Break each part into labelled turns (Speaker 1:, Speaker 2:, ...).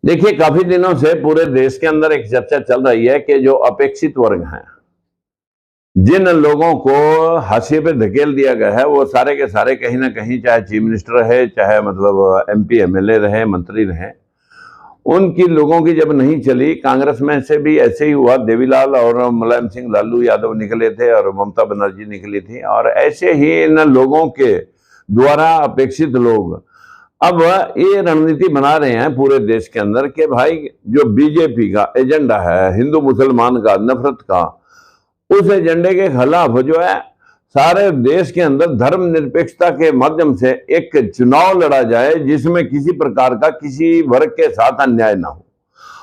Speaker 1: देखिए, काफी दिनों से पूरे देश के अंदर एक चर्चा चल रही है कि जो अपेक्षित वर्ग हैं, जिन लोगों को हाशिए पे धकेल दिया गया है, वो सारे के सारे कहीं ना कहीं, चाहे चीफ मिनिस्टर रहे, चाहे मतलब एमपी एमएलए रहे, मंत्री रहे, उनकी लोगों की जब नहीं चली। कांग्रेस में से भी ऐसे ही हुआ, देवीलाल और मुलायम सिंह लालू यादव निकले थे और ममता बनर्जी निकली थी, और ऐसे ही इन लोगों के द्वारा अपेक्षित लोग अब ये रणनीति बना रहे हैं पूरे देश के अंदर कि भाई, जो बीजेपी का एजेंडा है हिंदू मुसलमान का, नफरत का, उस एजेंडे के खिलाफ जो है सारे देश के अंदर धर्मनिरपेक्षता के माध्यम से एक चुनाव लड़ा जाए जिसमें किसी प्रकार का किसी वर्ग के साथ अन्याय ना हो।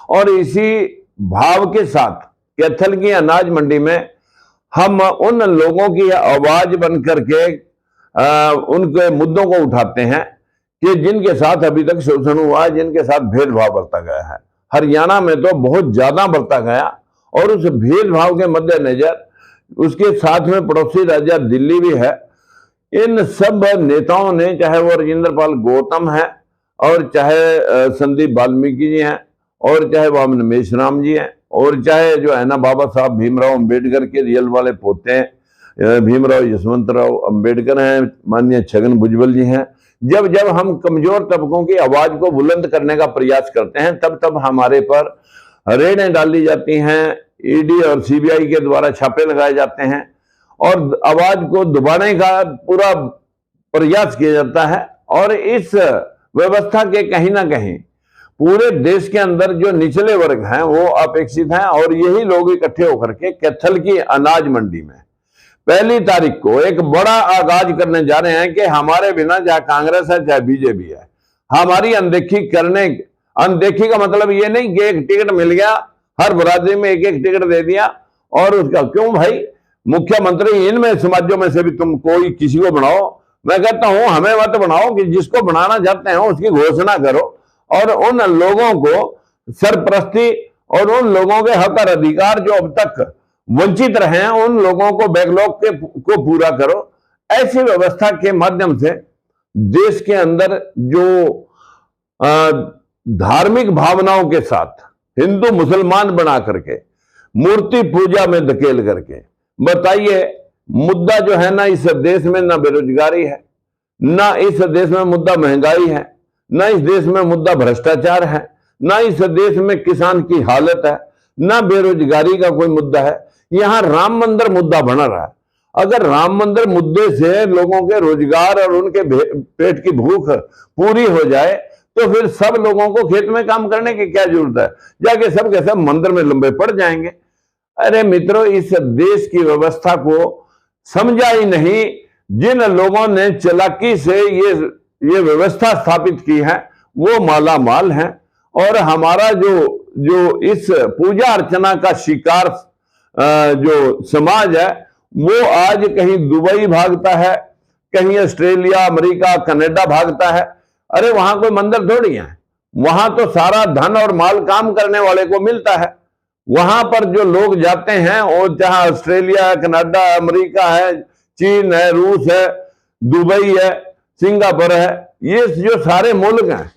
Speaker 1: और इसी भाव के साथ कैथल की अनाज मंडी में हम उन लोगों की आवाज बन करके उनके मुद्दों को उठाते हैं कि जिनके साथ अभी तक शोषण हुआ है, जिनके साथ भेदभाव बरता गया है। हरियाणा में तो बहुत ज्यादा बरता गया, और उस भेदभाव के मद्देनजर उसके साथ में पड़ोसी राज्य दिल्ली भी है। इन सब नेताओं ने, चाहे वो राजेंद्र पाल गौतम है, और चाहे संदीप वाल्मीकि जी हैं, और चाहे वामन मेश्राम जी हैं, और चाहे जो है ना बाबा साहब भीमराव अंबेडकर के रियल वाले पोते हैं भीमराव यशवंतराव अंबेडकर हैं, माननीय छगन भुजबल जी हैं, जब जब हम कमजोर तबकों की आवाज को बुलंद करने का प्रयास करते हैं, तब तब हमारे पर रेडें डाली जाती हैं, ईडी और सीबीआई के द्वारा छापे लगाए जाते हैं, और आवाज को दबाने का पूरा प्रयास किया जाता है। और इस व्यवस्था के कहीं ना कहीं पूरे देश के अंदर जो निचले वर्ग हैं वो अपेक्षित हैं, और यही लोग इकट्ठे होकर के कैथल की अनाज मंडी में 1 तारीख को एक बड़ा आगाज करने जा रहे हैं कि हमारे बिना, चाहे कांग्रेस है चाहे बीजेपी है, हमारी अनदेखी का मतलब ये नहीं कि एक टिकट मिल गया, हर बरादरी में एक एक टिकट दे दिया, और उसका क्यों भाई, मुख्यमंत्री इनमें समाजों में से भी तुम कोई किसी को बनाओ। मैं कहता हूं हमें मत बनाओ, कि जिसको बनाना चाहते हो उसकी घोषणा करो, और उन लोगों को सरपरस्ती और उन लोगों के हक और अधिकार जो अब तक वंचित रहे हैं, उन लोगों को बैकलॉग को पूरा करो। ऐसी व्यवस्था के माध्यम से देश के अंदर जो धार्मिक भावनाओं के साथ हिंदू मुसलमान बना करके मूर्ति पूजा में धकेल करके, बताइए, मुद्दा जो है ना इस देश में, ना बेरोजगारी है, ना इस देश में मुद्दा महंगाई है, ना इस देश में मुद्दा भ्रष्टाचार है, ना इस देश में किसान की हालत है, ना बेरोजगारी का कोई मुद्दा है। यहां राम मंदिर मुद्दा बना रहा है। अगर राम मंदिर मुद्दे से लोगों के रोजगार और उनके पेट की भूख पूरी हो जाए, तो फिर सब लोगों को खेत में काम करने की क्या जरूरत है, जाके सब के सब मंदिर में लंबे पड़ जाएंगे। अरे मित्रों, इस देश की व्यवस्था को समझा ही नहीं। जिन लोगों ने चालाकी से ये व्यवस्था स्थापित की है वो माला माल है, और हमारा जो इस पूजा अर्चना का शिकार जो समाज है, वो आज कहीं दुबई भागता है, कहीं ऑस्ट्रेलिया, अमेरिका, कनाडा भागता है। अरे वहां कोई मंदिर थोड़ी है, वहां तो सारा धन और माल काम करने वाले को मिलता है। वहां पर जो लोग जाते हैं, और चाहे ऑस्ट्रेलिया, कनाडा, अमेरिका है, चीन है, रूस है, दुबई है, सिंगापुर है, ये जो सारे मुल्क हैं,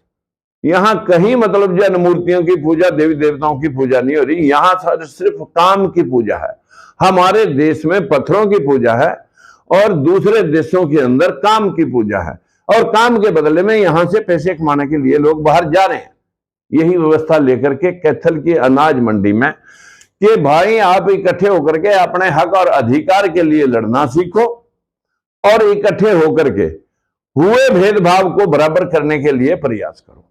Speaker 1: यहां कहीं मतलब जन मूर्तियों की पूजा, देवी देवताओं की पूजा नहीं हो रही। यहां सिर्फ काम की पूजा है। हमारे देश में पत्थरों की पूजा है, और दूसरे देशों के अंदर काम की पूजा है, और काम के बदले में यहां से पैसे कमाने के लिए लोग बाहर जा रहे हैं। यही व्यवस्था लेकर के कैथल की अनाज मंडी में कि भाई, आप इकट्ठे होकर के अपने हक और अधिकार के लिए लड़ना सीखो, और इकट्ठे होकर के हुए भेदभाव को बराबर करने के लिए प्रयास करो।